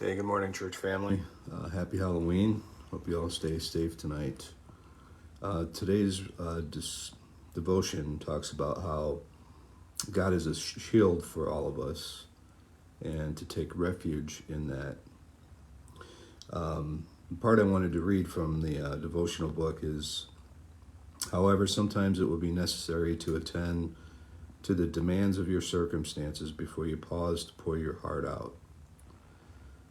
Hey, good morning, church family. Happy Halloween. Hope you all stay safe tonight. Today's devotion talks about how God is a shield for all of us and to take refuge in that. The part I wanted to read from the devotional book is, however, sometimes it will be necessary to attend to the demands of your circumstances before you pause to pour your heart out.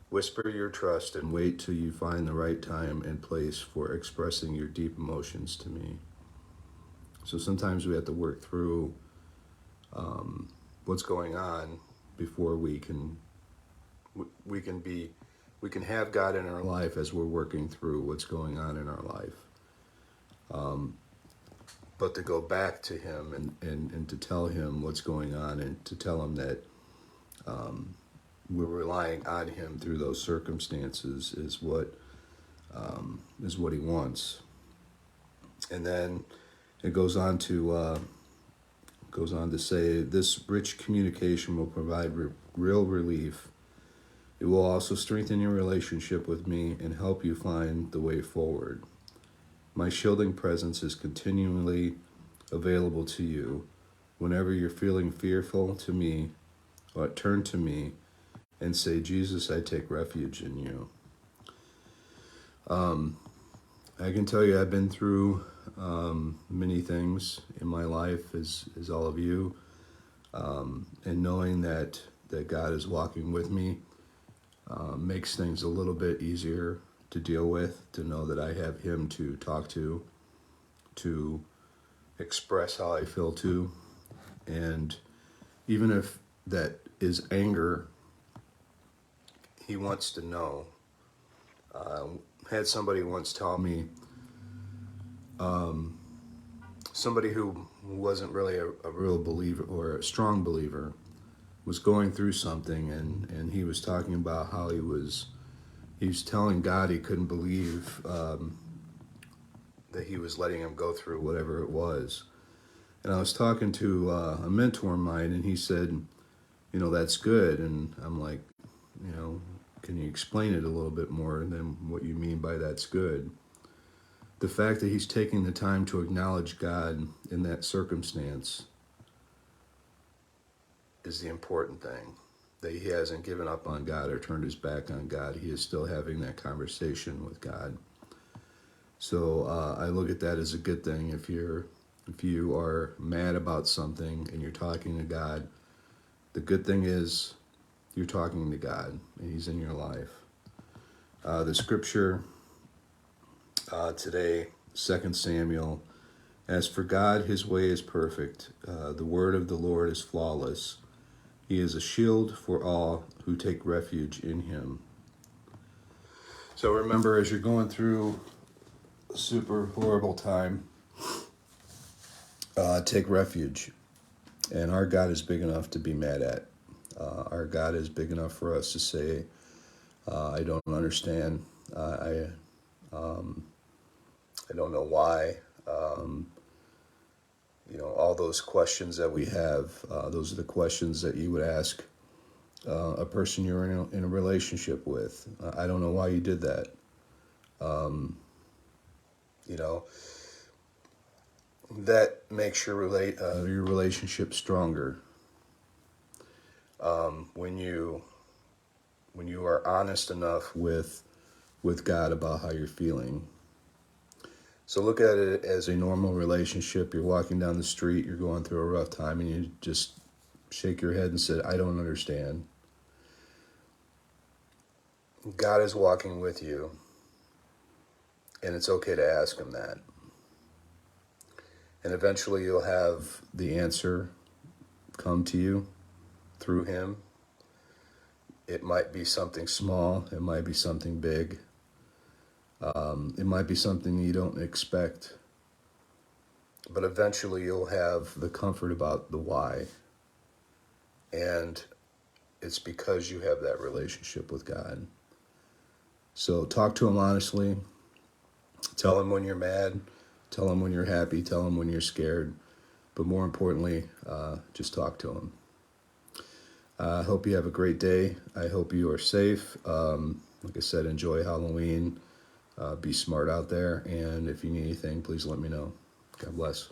Whisper your trust and wait till you find the right time and place for expressing your deep emotions to me. So sometimes we have to work through what's going on before we can be we can have God in our life as we're working through what's going on in our life. But to go back to Him and to tell Him what's going on and to tell Him that we're relying on Him through those circumstances is what He wants. And then it goes on to say this rich communication will provide real relief. It will also strengthen your relationship with me and help you find the way forward. My shielding presence is continually available to you. Whenever you're feeling fearful to me, turn to me and say, Jesus, I take refuge in you. I can tell you I've been through many things in my life as all of you. And knowing that God is walking with me makes things a little bit easier to deal with, to know that I have Him to talk to express how I feel to. And even if that is anger, He wants to know. Had somebody once tell me, somebody who wasn't really a real believer or a strong believer was going through something, and he was talking about how he was telling God he couldn't believe that He was letting him go through whatever it was. And I was talking to a mentor of mine, and he said, that's good. And I'm like, can you explain it a little bit more than what you mean by that's good? The fact that he's taking the time to acknowledge God in that circumstance is the important thing. That he hasn't given up on God or turned his back on God. He is still having that conversation with God. So I look at that as a good thing. If you are mad about something and you're talking to God, the good thing is you're talking to God and He's in your life. The scripture today, 2 Samuel, as for God, His way is perfect. The word of the Lord is flawless. He is a shield for all who take refuge in Him. So remember, as you're going through a super horrible time, take refuge. And our God is big enough to be mad at. Our God is big enough for us to say, I don't understand. I don't know why. All those questions that we have, those are the questions that you would ask a person you're in a relationship with. I don't know why you did that. You know, that makes your relationship stronger. When you are honest enough with God about how you're feeling. So look at it as a normal relationship. You're walking down the street, you're going through a rough time, and you just shake your head and say, I don't understand. God is walking with you, and it's okay to ask Him that. And eventually you'll have the answer come to you through Him. It might be something small, it might be something big. It might be something you don't expect. But eventually you'll have the comfort about the why. And it's because you have that relationship with God. So talk to Him honestly. Tell Him when you're mad. Tell Him when you're happy. Tell Him when you're scared. But more importantly, just talk to Him. I hope you have a great day. I hope you are safe. Like I said, enjoy Halloween. Be smart out there. And if you need anything, please let me know. God bless.